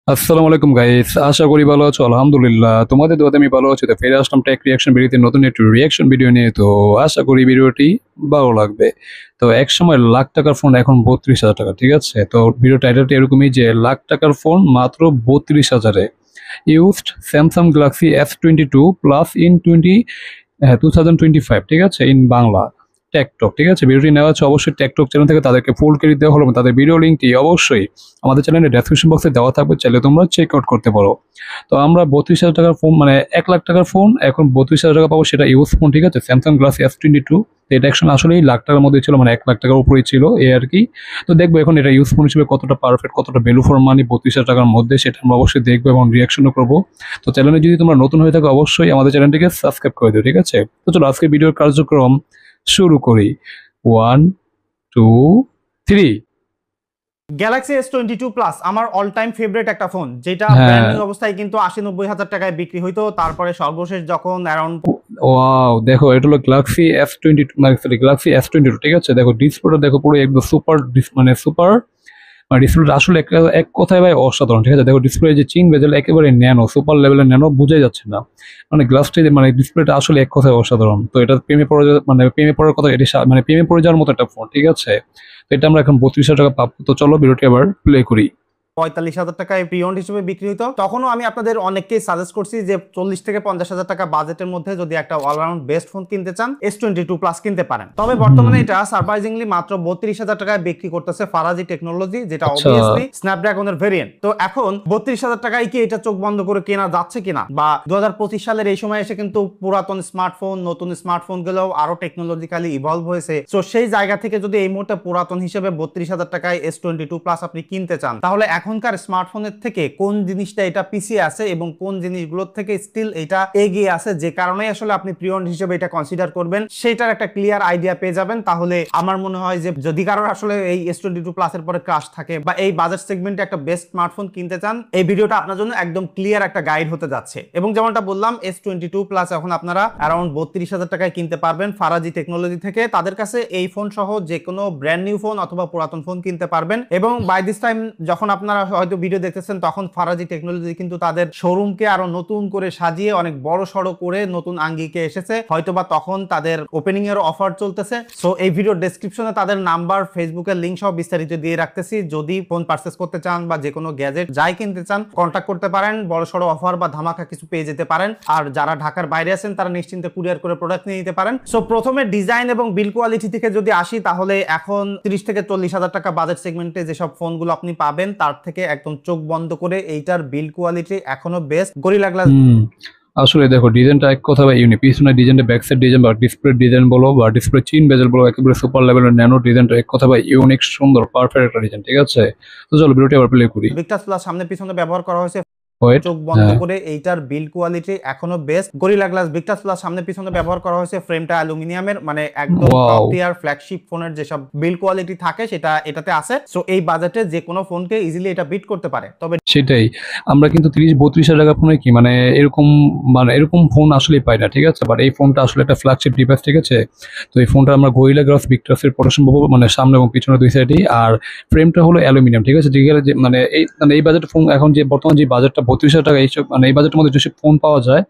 আসসালামু আলাইকুম গাইস, আশা করি ভালো আছো। আলহামদুলিল্লাহ, তোমাদের দোয়াতে আমি ভালো আছি। তো ফিরে আসলাম টেক রিয়াকশন ভিডিওতে নতুন একটি রিয়াকশন ভিডিও নিয়ে। তো আশা করি ভিডিওটি ভালো লাগবে। তো এক সময় লাখ টাকার ফোন এখন 32,000 টাকা, ঠিক আছে? তো ভিডিও টাইটেলটা এরকমই যে লাখ টাকার ফোন মাত্র 32,000-এ used Samsung Galaxy S22 plus in 2025, ঠিক আছে, ইন বাংলা টেকটক, ঠিক আছে। ভিডিওটি নেওয়া হচ্ছে অবশ্যই টেকটক চ্যানেল থেকে, তাদেরকে ফুল ক্রেডিট দেওয়া হলো এবং তাদের ভিডিও লিঙ্কটি অবশ্যই আমাদের চ্যানেলের ডেসক্রিপশন বক্সে দেওয়া থাকবে, চাইলে তোমরা চেক আউট করতে পারো। তো আমরা 32,000 টাকার ফোন, মানে 1,00,000 টাকার ফোন এখন 32,000 টাকা পাবো, সেটা ইউজ ফোন, ঠিক আছে, স্যামসাং গ্যালাক্সি S22। এটা অ্যাকশন আসলেই লাখ টাকার মধ্যে ছিল, মানে 1,00,000 টাকার উপরেই ছিল এই আর কি। তো দেখবো এখন এটা ইউজ ফোন হিসেবে কতটা পারফেক্ট, কতটা ভ্যালু ফর মানি 32,000 টাকার মধ্যে, সেটা আমরা অবশ্যই দেখবো এবং রিয়াকশনও করবো। তো চ্যানেলে যদি তোমরা নতুন হয়ে থাকো অবশ্যই আমাদের চ্যানেলটিকে সাবস্ক্রাইব করে দিও, ঠিক আছে। তো চলো আজকে ভিডিওর কার্যক্রম শুরু করি। 1, 2, 3। গ্যালাক্সি S22 প্লাস আমার অল টাইম ফেভারিট একটা ফোন, যেটা ব্র্যান্ড হ্যাঁ, নিউ অবস্থায় কিন্তু 80-90 হাজার টাকায় বিক্রি হইতো। তারপরে সর্বশেষ যখন অ্যারাউন্ড ওয়াও, দেখো এটা হলো গ্যালাক্সি S22, মানে সরি গ্যালাক্সি S22, ঠিক আছে। দেখো ডিসপ্লেটা দেখো, পুরো একদম সুপার, মানে সুপার, মানে ডিসপ্লেটা আসলে এক কথায় ভাই অসাধারণ, ঠিক আছে। দেখো ডিসপ্লে যে চিন বেজেল একেবারে ন্যানো, সুপার লেভেলের ন্যানো, বোঝাই যাচ্ছে না। মানে গ্লাসটি, মানে ডিসপ্লেটা আসলে এক কথায় অসাধারণ। তো এটা প্রেমে পড়ে মানে প্রেমে পড়ার কথা, এটি মানে প্রেমে পড়ে যাওয়ার মতো একটা ফোন, ঠিক আছে। তো এটা আমরা এখন 32,000 টাকা পাবো। তো চলো ভিডিওটি আবার প্লে করি। 45 হাজার টাকায় প্রিয়ন্ড হিসেবে বিক্রি হতো। তখনও আমি আপনাদের অনেককেই সাজেস্ট করছি যে 40 থেকে 50 হাজার টাকা বাজেটের মধ্যে যদি একটা অলরাউন্ড বেস্ট ফোন কিনতে চান, S22 প্লাস কিনতে পারেন। তবে বর্তমানে এটা সারপ্রাইজিংলি মাত্র 32,000 টাকায় বিক্রি করতেছে ফারাজি টেকনোলজি, যেটা আচ্ছা। অবভিয়াসলি স্ন্যাপড্রাগনের ভেরিয়েন্ট। তো এখন 32,000 টাকায় কি এটা চোখ বন্ধ করে কেনা যাচ্ছে কিনা, বা 2025 সালের এই সময় এসে কিন্তু পুরাতন স্মার্টফোন, নতুন স্মার্টফোন গুলো আরো টেকনোলজিক্যালি ইভলভ হয়েছে। তো সেই জায়গা থেকে যদি এই মুহূর্তে পুরাতন হিসেবে 32,000 টাকায় S22 প্লাস আপনি কিনতে চান, তাহলে এখনকার স্মার্টফোনের থেকে কোন জিনিসটা এটা পিছিয়ে আছে এবং কোন জিনিসগুলোর থেকে স্টিল এটা এগিয়ে আছে, যে কারণে আসলে আপনি প্রিয়ন্ড হিসেবে এটা কনসিডার করবেন, সেটার একটা ক্লিয়ার আইডিয়া পেয়ে যাবেন। তাহলে আমার মনে হয় যে যদি কারোর আসলে এই S22 প্লাস এর পরে ক্রাশ থাকে বা এই বাজেট সেগমেন্টে একটা বেস্ট স্মার্টফোন কিনতে চান, এই ভিডিওটা আপনার জন্য একদম ক্লিয়ার একটা গাইড হতে যাচ্ছে। এবং যেমনটা বললাম, S22 প্লাস এখন আপনারা অ্যারাউন্ড 32,000 টাকায় কিনতে পারবেন ফারাজি টেকনোলজি থেকে। তাদের কাছে এই ফোন সহ যে কোনো ব্র্যান্ড নিউ ফোন অথবা পুরাতন ফোন কিনতে পারবেন। এবং বাই দিস টাইম যখন আপনারা হয়তো ভিডিও দেখতেছেন, তখন ফারাজি টেকনোলজি কিন্তু তাদের শোরুমকে আরো নতুন করে সাজিয়ে অনেক বড় সড়ো করে নতুন আঙ্গিকে এসেছে, হয়তোবা তখন তাদের ওপেনিং এর অফার চলতেছে। সো এই ভিডিও ডেসক্রিপশনে তাদের নাম্বার, ফেসবুকের লিংক সহ বিস্তারিত দিয়ে রাখতেছি। যদি ফোন পারচেজ করতে চান বা যে কোনো গ্যাজেট যাই কিনতে চান, কন্ট্যাক্ট করতে পারেন। বড় সড়ো অফার বা ধামাকা কিছু পেয়ে যেতে পারেন। আর যারা ঢাকার বাইরে আছেন তারা নিশ্চিন্তে কুরিয়ার করে প্রোডাক্ট নিয়ে নিতে পারেন। সো প্রথমে ডিজাইন এবং বিল কোয়ালিটি থেকে যদি আসি, তাহলে এখন 30 থেকে 40 হাজার টাকা বাজেট সেগমেন্টে যেসব ফোনগুলো আপনি পাবেন, তার থেকে একদম চোখ বন্ধ করে এইটার বিল কোয়ালিটি এখনো বেস্ট। গরিলা গ্লাস আসলে দেখো ডিজাইনটা এক কথা বা ইউনিক, পিছনে ডিজাইনটা, ব্যাক সাইড ডিজাইন বা ডিসপ্লে ডিজাইন বলো বা ডিসপ্লে চিন বেজেল বলো, একেবারে সুপার লেভেলের ন্যানো ডিজাইনটা এক কথা বা ইউনিক, সুন্দর, পারফেক্ট একটা ডিজাইন, ঠিক আছে। তো চলো ভিডিওটি আবার প্লে করি। ভিক্টাস প্লাস সামনে পিছনে ব্যবহার করা হয়েছে, ওয়েট। চোখ বন্ধ হ্যাঁ। করে এইটার বিল কোয়ালিটি এখনো best. Gorilla glass Victus plus সামনে পিছনে ব্যবহার করা হয়েছে, ফ্রেমটা অ্যালুমিনিয়ামের, মানে একদম টপ ওয়াও। টিয়ার ফ্ল্যাগশিপ ফোনের যেসব বিল কোয়ালিটি থাকে সেটা এটাতে আছে। সো এই বাজেটে যে কোনো ফোনকে ইজিলি এটা বিট করতে পারে। তবে সেটাই, আমরা কিন্তু 30-32 হাজার টাকা ফোনে কি মানে এরকম, মানে এরকম ফোন আসলেই পাই না, ঠিক আছে। বাট এই ফোনটা আসলে একটা ফ্ল্যাগশিপ ডিভাইস, ঠিক আছে। তো এই ফোনটা আমরা গরিলা গ্লাস ভিক্টাসের প্রোটেকশন পাবো, মানে সামনে এবং পিছনে দুই সাইডেই। আর ফ্রেমটা হলো অ্যালুমিনিয়াম, ঠিক আছে। যেগুলো যে মানে এই বাজেট ফোন, এখন যে বর্তমান যে বাজেটটা 32,000 টাকা, এইসব মানে এই বাজেটের মধ্যে যেসব ফোন পাওয়া যায়,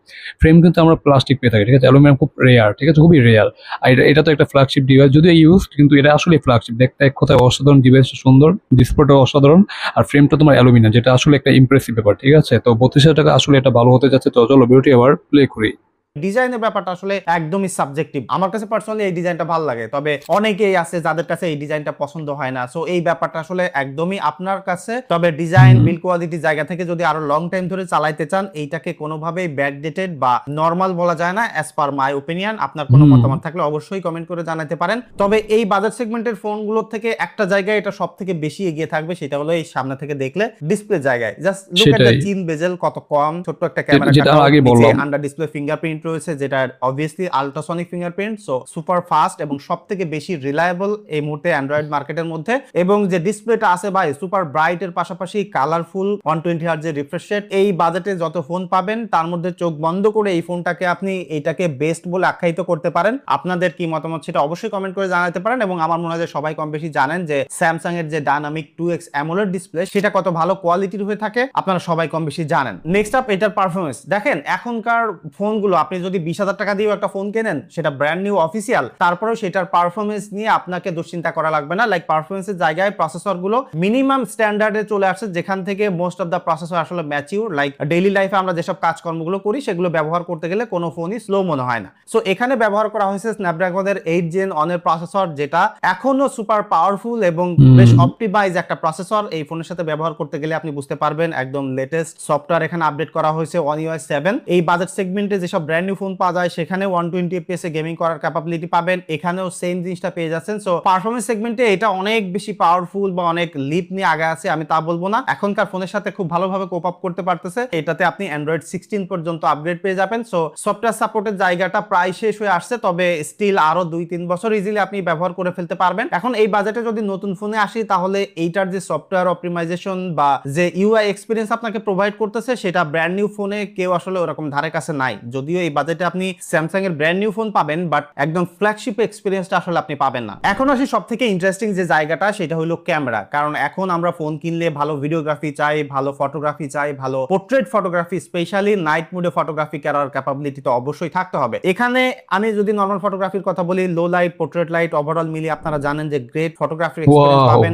ফ্রেম কিন্তু আমরা প্লাস্টিক পেয়ে থাকি, ঠিক আছে। অ্যালুমিনিয়াম খুব রেয়ার, ঠিক আছে, খুবই রেয়ার। আর এটা তো একটা ফ্ল্যাগশিপ ডিভাইস, যদিও ইউজ, কিন্তু এটা আসলে ফ্ল্যাগশিপ। দেখতে এক কথায় অসাধারণ ডিভাইস, সুন্দর, ডিসপ্লেটাও অসাধারণ। আর ফ্রেমটা তোমার অ্যালুমিনিয়াম, যেটা আসলে একটা ইমপ্রেসিভ ব্যাপার, ঠিক আছে। তো 32,000 টাকা আসলে এটা ভালো হতে যাচ্ছে। তো চলো ভিডিওটি আবার প্লে করি। ডিজাইনের ব্যাপারটা আসলে একদমই সাবজেক্টিভ। আমার কাছে পার্সোনালি এই ডিজাইনটা ভালো লাগে, তবে অনেকেই আছে যাদের কাছে এই ডিজাইনটা পছন্দ হয় না। সো এই ব্যাপারটা আসলে একদমই আপনার কাছে। তবে ডিজাইন, বিল কোয়ালিটি জায়গা থেকে যদি আরো লং টাইম ধরে চালাইতে চান, এইটাকে কোনোভাবেই ব্যাকডেটেড বা নরমাল বলা যায় না, অ্যাজ পার মাই ওপিনিয়ন। আপনার কোনো মতামত থাকলে অবশ্যই কমেন্ট করে জানাতে পারেন। তবে এই বাজেট সেগমেন্টের ফোনগুলোর থেকে একটা জায়গায় এটা সব থেকে বেশি এগিয়ে থাকবে, সেটা হলো এই সামনে থেকে দেখলে ডিসপ্লে জায়গায়। জাস্ট লুক এট দ্য সেটাই, চিন বেজেল, কত কম, ছোট্ট একটা ক্যামেরা যেটা কাটাও, আগে নিচে বললাম। Under display fingerprint. ফিঙ্গারপ্রিন্ট রয়েছে, যেটা obviously ultrasonic fingerprint, so super fast এবং সব থেকে বেশি রিলায়েবল এই মুহূর্তে অ্যান্ড্রয়েড মার্কেটের মধ্যে। এবং যে ডিসপ্লেটা আছে ভাই সুপার ব্রাইট এর পাশাপাশি কালারফুল 120 হার্জ এর রিফ্রেশ রেট। এই বাজেটে যত ফোন পাবেন তার মধ্যে চোখ বন্ধ করে এই ফোনটাকে আপনি এইটাকে বেস্ট বলে আখ্যায়িত করতে পারেন। আপনাদের কি মতামত সেটা অবশ্যই কমেন্ট করে জানাতে পারেন। এবং আমার মনে হয় যে সবাই কম বেশি জানেন যে স্যামসাং এর যে ডায়নামিক 2x অ্যামোলেড ডিসপ্লে সেটা কত ভালো কোয়ালিটির হয়ে থাকে, আপনারা সবাই কম বেশি জানেন। নেক্সট আপ এটার পারফরমেন্স দেখেন। এখনকার ফোনগুলো আপনি যদি 20,000 টাকা দিয়েও একটা ফোন কেনেন, সেটা ব্র্যান্ড নিউ অফিসিয়াল, তারপরেও সেটার পারফরমেন্স নিয়ে আপনাকে দুশ্চিন্তা করা লাগবে না। লাইক পারফরমেন্সের জায়গায় প্রসেসর গুলো মিনিমাম স্ট্যান্ডার্ডে চলে আসছে, যেখান থেকে মোস্ট অফ দ্য প্রসেসর আসলে ম্যাচিউর। লাইক ডেইলি লাইফে আমরা যেসব কাজকর্মগুলো করি সেগুলো ব্যবহার করতে গেলে কোনো ফোনই স্লো মনে হয় না। সো এখানে ব্যবহার করা হয়েছে স্ন্যাপড্রাগনের 8 জেন অনের প্রসেসর, যেটা এখনো সুপার পাওয়ারফুল এবং বেশ অপটিমাইজ একটা প্রসেসর। এই ফোনের সাথে ব্যবহার করতে গেলে আপনি বুঝতে পারবেন একদম লেটেস্ট সফটওয়্যার এখানে আপডেট করা হয়েছে One UI 7। এই বাজেট সেগমেন্টে যেসব ব্র্যান্ড নিউ ফোন পাওয়া যায় সেখানে 120 fps এ গেমিং করার ক্যাপাবিলিটি পাবেন, এখানেও সেম জিনিসটা পেয়ে যাচ্ছেন। সো পারফরমেন্স সেগমেন্টে এটা অনেক বেশি পাওয়ারফুল বা অনেক লিপ নিয়ে আগে আছে আমি তা বলবো না। এখনকার ফোনের সাথে খুব ভালোভাবে কোপ আপ করতে পারতেছে। এটাতে আপনি অ্যান্ড্রয়েড 16 পর্যন্ত আপগ্রেড পেয়ে যাবেন। সো সফটওয়্যার সাপোর্টের জায়গাটা প্রায় শেষ হয়ে আসছে, তবে স্টিল আরো 2-3 বছর ইজিলি আপনি ব্যবহার করে ফেলতে পারবেন। এখন এই বাজেটে যদি নতুন ফোনে আসি তাহলে এইটার যে সফটওয়্যার অপটিমাইজেশন বা যে ইউআই এক্সপিরিয়েন্স আপনাকে প্রোভাইড করতেছে সেটা ব্র্যান্ড নিউ ফোনে কেউ আসলে ওরকম ধারে কাছে নাই। যদিও এই বাজেটে আপনি স্যামসাং এর ব্র্যান্ড নিউ ফোন পাবেন, বাট একদম ফ্ল্যাগশিপ এক্সপিরিয়েন্সটা আসলে আপনি পাবেন না। এখন আসি সব থেকে ইন্টারেস্টিং যে জায়গাটা, সেটা হলো ক্যামেরা। কারণ এখন আমরা ফোন কিনলে ভালো ভিডিওগ্রাফি চাই, ভালো ফটোগ্রাফি চাই, ভালো পোর্ট্রেট ফটোগ্রাফি, স্পেশালি নাইট মোডে ফটোগ্রাফি করার ক্যাপাবিলিটি তো অবশ্যই থাকতে হবে। এখানে আমি যদি নর্মাল ফটোগ্রাফির কথা বলি, low light, portrait light, overall মিলিয়ে আপনারা জানেন যে গ্রেট ফটোগ্রাফির এক্সপিরিয়েন্স পাবেন।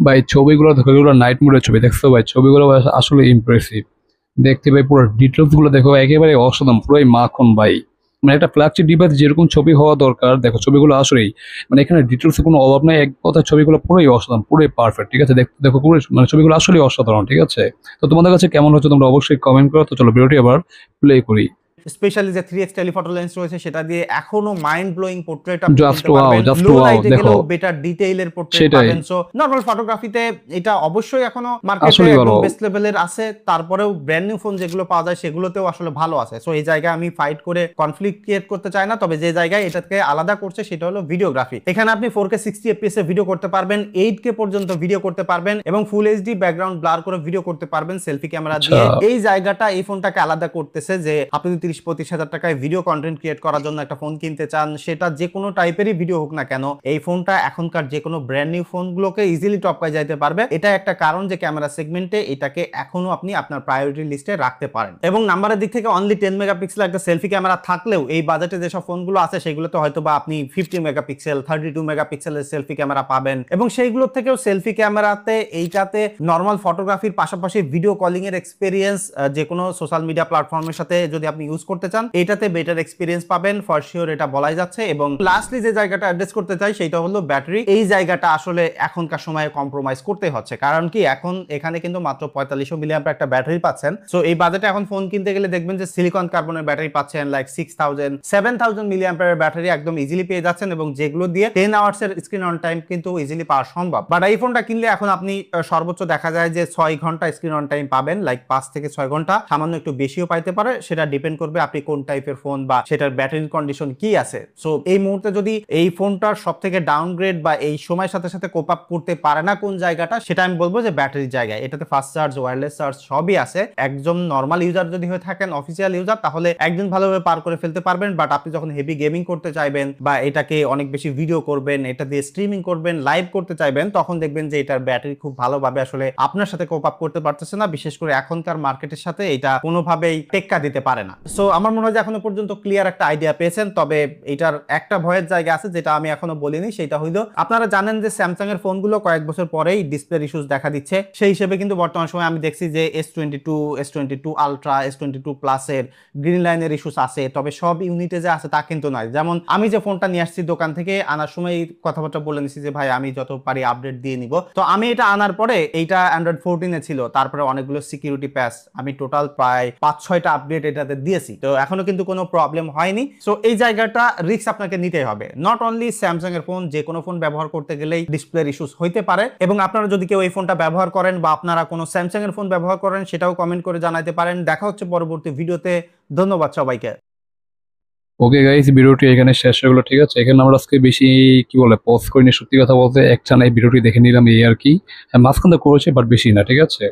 ভাই ছবিগুলো দেখো, এগুলো নাইট মোডের ছবি দেখছো ভাই, ছবিগুলো আসলে ইমপ্রেসিভ দেখতে ভাই। পুরো ডিটেলস গুলো দেখো একেবারে অসাধারণ, পুরোই মাখন ভাই। মানে একটা ফ্ল্যাগশিপ ডিভাইস যেরকম ছবি হওয়া দরকার, দেখো ছবিগুলো আসলেই মানে এখানে ডিটেলস কোনো অভাব নাই। এক কথা ছবিগুলো পুরোই অসাধারণ, পুরোই পারফেক্ট, ঠিক আছে। দেখো পুরো মানে ছবিগুলো আসলেই অসাধারণ, ঠিক আছে। তো তোমাদের কাছে কেমন হচ্ছে তোমরা অবশ্যই কমেন্ট করো। তো চলো ভিডিওটি আবার প্লে করি। স্পেশালি যে 3x টেলিফটো লেন্স রয়েছে সেটা দিয়ে এখনো মাইন্ড ব্লোয়িং পোর্ট্রেট আপনি জাস্ট করতে ওয়াও, পারবেন। জাস্ট লো ওয়াও লাইটে দেখো, গেলেও বেটার ডিটেইলের পোর্ট্রেট সেটাই পাবেন। সো নরমাল ফটোগ্রাফিতে এটা অবশ্যই এখনো মার্কেটে আসলেই একদম ভালো। বেস্ট লেভেলের আছে। তারপরেও ব্র্যান্ড নিউ ফোন যেগুলো পাওয়া যায় সেগুলোতেও আসলে ভালো আছে। সো এই জায়গায় আমি ফাইট করে কনফ্লিক্ট ক্রিয়েট করতে চাই না, তবে যে জায়গায় এটাকে আলাদা করছে সেটা হলো ভিডিওগ্রাফি। এখানে আপনি 4K 60 fps এ ভিডিও করতে পারবেন, 8K পর্যন্ত ভিডিও করতে পারবেন এবং ফুল এইচডি ব্যাকগ্রাউন্ড ব্লার করে ভিডিও করতে পারবেন সেলফি ক্যামেরা দিয়ে। এই জায়গাটা এই ফোনটাকে আলাদা করতেছে যে আপনি 30-35 হাজার টাকায় ভিডিও কন্টেন্ট ক্রিয়েট করার জন্য একটা ফোন কিনতে চান, সেটা যে কোনো টাইপেরই ভিডিও হোক না কেন, এই ফোনটা এখনকার যে কোনো ব্র্যান্ড নিউ ফোনগুলোকে ইজিলি টপকায় যাইতে পারবে। এটা একটা কারণ যে ক্যামেরা সেগমেন্টে এটাকে এখনো আপনি আপনার প্রায়োরিটি লিস্টে রাখতে পারেন। এবং নাম্বারের দিক থেকে অনলি 10 মেগাপিক্সেল একটা সেলফি ক্যামেরা থাকলেও এই বাজেটে যেসব ফোনগুলো আছে সেগুলোতে হয়তো বা আপনি 50 মেগাপিক্সেল 32 মেগাপিক্সেলের সেলফি ক্যামেরা পাবেন। এবং সেইগুলোর থেকেও সেলফি ক্যামেরাতে এইটাতে নর্মাল ফটোগ্রাফির পাশাপাশি ভিডিও কলিং এর এক্সপিরিয়েন্স যে কোনো সোশ্যাল মিডিয়া প্ল্যাটফর্মের সাথে যদি আপনি ইউজ করতে চান এটাতে বেটার এক্সপিরিয়েন্স পাবেন ফর শিওর, এটা বলাই যাচ্ছে। এবং লাস্টলি যে জায়গাটা অ্যাড্রেস করতে চাই সেটা হলো ব্যাটারি। এই জায়গাটা আসলে এখনকার সময়ে কম্প্রোমাইজ করতে হচ্ছে, কারণ কি এখন এখানে কিন্তু মাত্র 4500 মিলিঅ্যাম্পিয়ার একটা ব্যাটারি পাচ্ছেন। সো এই বাজেটে এখন ফোন কিনতে গেলে দেখবেন যে সিলিকন কার্বনের ব্যাটারি পাচ্ছেন, লাইক 6000-7000 মিলিঅ্যাম্পিয়ার ব্যাটারি একদম ইজিলি পেয়ে যাচ্ছেন, এবং যেগুলো দিয়ে 10 আওয়ার্স এর স্ক্রিন অন টাইম কিন্তু ইজিলি পাওয়া সম্ভব। বাট এই ফোনটা কিনলে এখন আপনি সর্বোচ্চ দেখা যায় যে 6 ঘন্টা স্ক্রিন অন টাইম পাবেন, লাইক 5 থেকে 6 ঘন্টা, সামান্য একটু বেশিও পাইতে পারে। সেটা ডিপেন্ড করবে আপনি কোন টাইপের ফোন বা সেটার ব্যাটারি কন্ডিশন কি আছে। সো এই মুহূর্তে যদি এই ফোনটার সব থেকে ডাউনগ্রেড বা এই সময়ের সাথে সাথে কোপ আপ করতে পারে না কোন জায়গাটা, সেটা আমি বলবো যে ব্যাটারির জায়গায়। এটাতে ফাস্ট চার্জ, ওয়্যারলেস চার্জ সবই আছে। একজন নর্মাল ইউজার যদি হয়ে থাকেন, অফিসিয়াল ইউজার, তাহলে একদিন ভালোভাবে পার করে ফেলতে পারবেন। বাট আপনি যখন হেভি গেমিং করতে চাইবেন বা এটাকে অনেক বেশি ভিডিও করবেন, এটা দিয়ে স্ট্রিমিং করবেন, লাইভ করতে চাইবেন, তখন দেখবেন যে এটার ব্যাটারি খুব ভালোভাবে আসলে আপনার সাথে কোপ আপ করতে পারতেছে না। বিশেষ করে এখনকার মার্কেটের সাথে এটা কোনোভাবেই টেক্কা দিতে পারে না। সো আমার মনে হয় যে এখনো পর্যন্ত ক্লিয়ার একটা আইডিয়া পেয়েছেন। তবে এটার একটা ভয়ের জায়গা আছে যেটা আমি এখনো বলিনি, সেটা হইলো আপনারা জানেন যে স্যামসাং এর ফোনগুলো কয়েক বছর পরেই ডিসপ্লে ইস্যুস দেখা দিচ্ছে। সেই হিসেবে কিন্তু বর্তমান সময় আমি দেখছি যে S22, S22 ultra, S22 plus এর গ্রিন লাইনের ইস্যুস আছে। তবে সব ইউনিটে যে আছে তা কিন্তু নয়। যেমন আমি যে ফোনটা নিয়ে আসছি দোকান থেকে, আনার সময় কথাবার্তা বলে নিছি যে ভাই আমি যত পারি আপডেট দিয়ে নিব। তো আমি এটা আনার পরে এইটা অ্যান্ড্রয়েড 14 এ ছিল, তারপরে অনেকগুলো সিকিউরিটি প্যাচ আমি টোটাল প্রায় 5-6টা আপডেট এটাতে দিয়েছি। তো এখনো কিন্তু কোনো প্রবলেম হয়নি। সো এই জায়গাটা রিস্ক আপনাকে নিতেই হবে। নট অনলি স্যামসাং এর ফোন, যে কোনো ফোন ব্যবহার করতে গেলেই ডিসপ্লে ইস্যুস হইতে পারে। এবং আপনারা যদি কেউ এই ফোনটা ব্যবহার করেন বা আপনারা কোনো স্যামসাং এর ফোন ব্যবহার করেন, সেটাও কমেন্ট করে জানাতে পারেন। দেখা হচ্ছে পরবর্তী ভিডিওতে। ধন্যবাদ সবাইকে। ওকে গাইস, ভিডিওটি এখানে শেষ হয়ে গেলো, ঠিক আছে। এখানে আমরা আজকে বেশি কি বলে পোস্ট করিনি, সত্যি কথা বলতে একটানা এই ভিডিওটি দেখে নিলাম এই আর কি। হ্যাঁ, মাঝখানে করেছে বাট বেশি না, ঠিক আছে।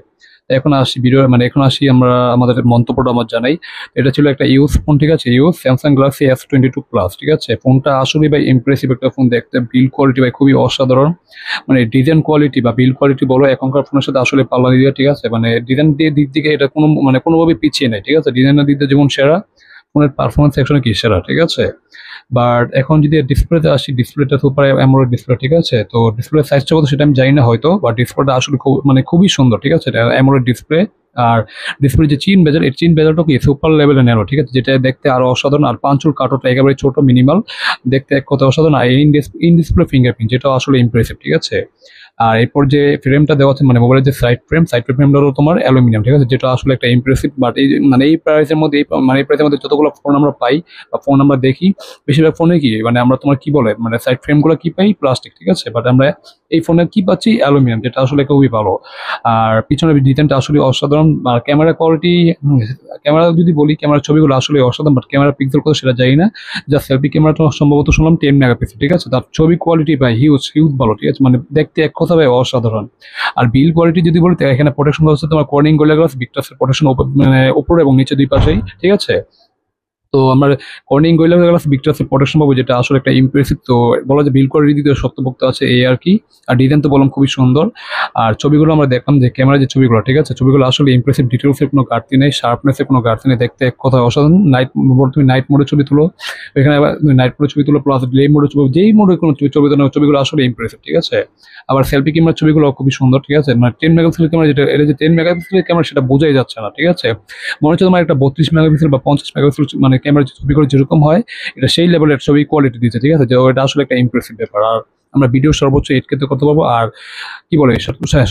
এখন আসি ভিডিও মানে এখন আসি আমরা আমাদের মন্তব্যটা আমার জানাই। এটা ছিল একটা ইউজ ফোন, ঠিক আছে, use Samsung Galaxy S22 plus, ঠিক আছে। ফোনটা আসলে ভাই ইমপ্রেসিভ একটা ফোন, দেখতে বিল্ড কোয়ালিটি ভাই খুবই অসাধারণ। মানে ডিজাইন কোয়ালিটি বা বিল্ড কোয়ালিটি বলো, এখনকার ফোনের সাথে আসলে পাল্লা দিয়ে, ঠিক আছে। মানে ডিজাইন দিয়ে দিক থেকে এটা কোনো মানে কোনোভাবে পিছিয়ে নেই, ঠিক আছে। ডিজাইনের দিক দিয়ে যেমন সেরা, ফোনের পারফরমেন্স সেকশনে কি সেরা, ঠিক আছে। বাট এখন যদি ডিসপ্লেতে আসি, ডিসপ্লেটা সুপার অ্যামোলেড ডিসপ্লে, ঠিক আছে। তো ডিসপ্লে সাইজটা কত সেটা আমি জানি না হয়তো, বাট ডিসপ্লেটা আসলে মানে খুবই সুন্দর, ঠিক আছে। এটা অ্যামোলেড ডিসপ্লে। আর ডিসপ্লে যে চিন বেজার, এই চিন বেজারটা কি সুপার লেভেলে নেলো, ঠিক আছে, যেটা দেখতে আরো অসাধারণ। আর পাঁচুর কাটোটা একেবারে ছোট মিনিমাল, দেখতে এক কথা অসাধারণ। আর ইন ডিসপ্লে ফিঙ্গারপ্রিন্ট, যেটা আসলে ইমপ্রেসিভ, ঠিক আছে। আর এরপর যে ফ্রেমটা দেওয়া আছে মানে মোবাইলের যে সাইড ফ্রেমটা হলো তোমার অ্যালুমিনিয়াম, ঠিক আছে, যেটা আসলে একটা ইমপ্রেসিভ। বাট এই মানে এই প্রাইসের মধ্যে মানে এই প্রাইসের মধ্যে যতগুলো ফোন আমরা পাই বা ফোন আমরা দেখি, বেশিরভাগ ফোনে কি মানে আমরা তোমার কি বলে মানে সাইড ফ্রেমগুলো কি পাই প্লাস্টিক, ঠিক আছে। বাট আমরা এই ফোনে কি পাচ্ছি অ্যালুমিনিয়াম, যেটা আসলে খুবই ভালো। আর পিছনের ডিজাইনটা আসলে অসাধারণ। আর ক্যামেরা কোয়ালিটি, ক্যামেরা যদি বলি ক্যামেরার ছবিগুলো আসলে অসাধারণ, বাট ক্যামেরা পিক্সেল কত সেটা জানি না। যা সেলফি ক্যামেরাটা সম্ভবত শুনলাম 10 মেগাপিক্সেল, ঠিক আছে। তার ছবি কোয়ালিটি ভাই হিউজ হিউজ ভালো, ঠিক আছে, মানে দেখতে এক কথা ভাই অসাধারণ। আর বিল কোয়ালিটি যদি বলি, তো এখানে প্রোটেকশন হচ্ছে তোমার কর্নিং গোরিলা গ্লাস ভিক্টাসের প্রোটেকশন, মানে উপরে এবং নিচে দুই পাশেই, ঠিক আছে। তো আমরা কর্নিং গোরিলা গ্লাস ভিক্টাসের প্রোটেকশন পাবো, যেটা আসলে একটা ইমপ্রেসিভ। তো বলা যায় বিল কোয়ালিটি দিতে শক্তপোক্ত আছে এই আর কি। আর ডিজাইন তো বললাম খুবই সুন্দর। আর ছবিগুলো আমরা দেখলাম যে ক্যামেরা যে ছবিগুলো, ঠিক আছে, ছবিগুলো আসলে ইমপ্রেসিভ, ডিটেলসের কোনো ঘাটতি নেই, শার্পনেসের কোনো ঘাটতি নেই, দেখতে এক কথা অসাধারণ। তুমি নাইট মোডে ছবি তুলো, এখানে আবার নাইট মোডে ছবি তুলো, প্লাস ডে মোডে ছবি, যেই মোডে কোনো ছবি তোলো, ছবিগুলো আসলে ইমপ্রেসিভ, ঠিক আছে। আবার সেলফি ক্যামেরার ছবিগুলো খুবই সুন্দর, ঠিক আছে। মানে 10 মেগাপিক্সেল ক্যামেরা, যেটা এটা যে 10 মেগাপিক্সেলের ক্যামেরা সেটা বোঝাই যাচ্ছে না, ঠিক আছে। মনে হচ্ছে তোমার একটা 32 মেগাপিক্সেল বা 50 মেগাপিক্সেল মানে ক্যামেরা ছবি করে যেরকম হয়, এটা সেই লেভেলের ছবি কোয়ালিটি দিচ্ছে, ঠিক আছে, যে এটা আসলে একটা ইমপ্রেসিভ ব্যাপার। আর আমরা ভিডিও সর্বোচ্চ 8K তে করতে পারবো, আর কি বলে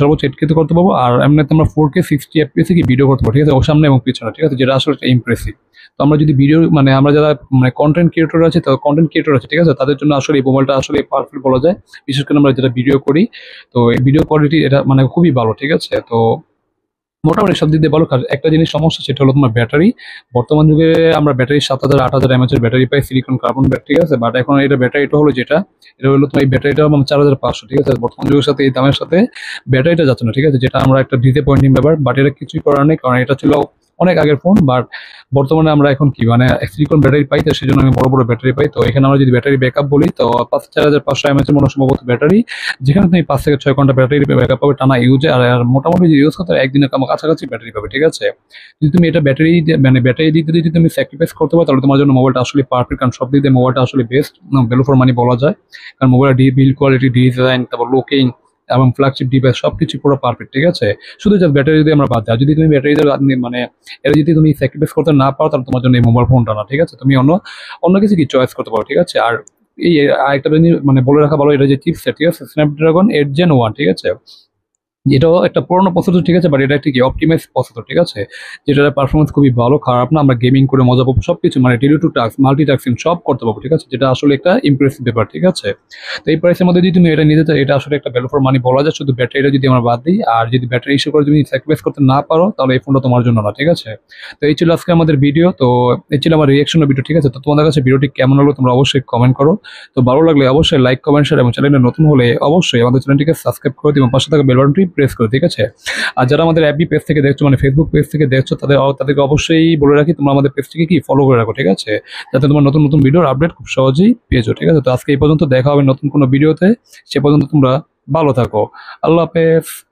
সর্বোচ্চ 8K তে করতে পারবো। আর এমনিতে আমরা 4K 60 FPS কি ভিডিও করতে পারবো, ঠিক আছে, ও সামনে এবং পিছনে, ঠিক আছে, যেটা আসলে একটা ইমপ্রেসিভ। তো আমরা যদি ভিডিও মানে আমরা যারা মানে কন্টেন্ট ক্রিয়েটর আছে, তো কন্টেন্ট ক্রিয়েটর আছে, ঠিক আছে, তাদের জন্য আসলে এই মোবাইলটা আসলে পারফেক্ট বলা যায়। বিশেষ করে আমরা যেটা ভিডিও করি, তো এই ভিডিও কোয়ালিটি এটা মানে খুবই ভালো, ঠিক আছে। তো মোটামুটি সব দিক দিয়ে ভালো কাজ। একটা জিনিস সমস্যা, সেটা হলো তোমার ব্যাটারি। বর্তমান যুগে আমরা ব্যাটারি 7000 8000 mAh এর ব্যাটারি পাই, সিলিকন কার্বন ব্যাটারি, ঠিক আছে। বাট এখন এটা ব্যাটারিটা হলো যেটা, এটা হলো তোমার এই ব্যাটারিটা 4500, ঠিক আছে। বর্তমান যুগের সাথে এই দামের সাথে ব্যাটারিটা যাচ্ছে না, ঠিক আছে, যেটা আমরা একটা ডিসঅ্যাপয়েন্টিং ব্যাপার। বাট এটা কিছুই করার নেই, কারণ এটা ছিল অনেক আগের ফোন। বাট বর্তমানে আমরা এখন কি মানে সিলিকন ব্যাটারি পাই, তো সেই জন্য আমি বড় বড় ব্যাটারি পাই। তো এখানে আমরা যদি ব্যাটারি ব্যাকআপ বলি, তো 4500 mAh এর মনে সম্ভবত ব্যাটারি, যেখানে তুমি 5 থেকে 6 ঘন্টা ব্যাটারি ব্যাকআপ পাবে টানা ইউজে। আর মোটামুটি যদি ইউজ করতে একদিনের কাছাকাছি ব্যাটারি পাবে, ঠিক আছে। যদি তুমি এটা ব্যাটারি মানে ব্যাটারি দিক দিয়ে যদি তুমি স্যাক্রিফাইস করতে পারো, তাহলে তোমার জন্য মোবাইলটা আসলে পারফেক্ট। কারণ সব দিক দিয়ে মোবাইলটা আসলে বেস্ট, ভ্যালু ফর মানি বলা যায়। কারণ মোবাইলের বিল্ড কোয়ালিটি, ডিজাইন, তারপর লুকিং এবং ফ্ল্যাগশিপ ডিভাইস সবকিছু পুরো পারফেক্ট, ঠিক আছে। শুধু জাস্ট ব্যাটারি যদি আমরা বাদ দিই, আর যদি তুমি ব্যাটারি মানে এটা যদি তুমি স্যাক্রিফাইস করতে না পারো, তাহলে তোমার জন্য এই মোবাইল ফোনটা না, ঠিক আছে। তুমি অন্য অন্য কিছু কি চয়েস করতে পারো, ঠিক আছে। আর এই আরেকটা জিনিস মানে বলে রাখা ভালো, এটা যে চিপসেট, ঠিক আছে, স্ন্যাপড্রাগন 8 Gen 1, ঠিক আছে। এটাও একটা পুরোনো প্রসেসর, ঠিক আছে, বাট এটা একটা কি অপটিমাইজ প্রসেসর, ঠিক আছে, যেটার পারফরমেন্স খুবই ভালো, খারাপ না। আমরা গেমিং করে মজা পাবো, সবকিছু মানে টেলি টু টাস্ক, মাল্টিটাস্কিং সব করতে পারবো, ঠিক আছে, যেটা আসলে একটা ইমপ্রেসিভ ব্যাপার, ঠিক আছে। তো এই প্রাইসের মধ্যে যদি তুমি এটা নিতে চাও, এটা আসলে একটা ভ্যালু ফর মানি বলা যায়। শুধু ব্যাটারিটা যদি আমরা বাদ দিই, আর যদি ব্যাটারি ইস্যু করে তুমি স্যাক্রিফাইস করতে না পারো, তাহলে এই ফোনটা তোমার জন্য না, ঠিক আছে। তো এই ছিল আজকে আমাদের ভিডিও, তো এই ছিল আমার রিয়াকশনের ভিডিও, ঠিক আছে। তো তোমাদের কাছে ভিডিওটি কেমন লাগলো তোমরা অবশ্যই কমেন্ট করো। তো ভালো লাগলে অবশ্যই লাইক, কমেন্ট, শেয়ার, এবং চ্যানেলে নতুন হলে অবশ্যই আমাদের চ্যানেলটিকে সাবস্ক্রাইব করে দিও এবং পাশে থাকা বেল বাটনটি প্রেস করো, ঠিক আছে। আর যারা আমাদের অ্যাপি পেজ থেকে দেখছো মানে ফেসবুক পেজ থেকে দেখছো, তাদেরকে অবশ্যই বলে রাখি তোমরা আমাদের পেজটিকে কি ফলো করে রাখো, ঠিক আছে, যাতে তোমার নতুন নতুন ভিডিওর আপডেট খুব সহজেই পেয়েছো, ঠিক আছে। তো আজকে এই পর্যন্ত, দেখা হবে নতুন কোনো ভিডিওতে। সে পর্যন্ত তোমরা ভালো থাকো। আল্লাহ হাফেজ।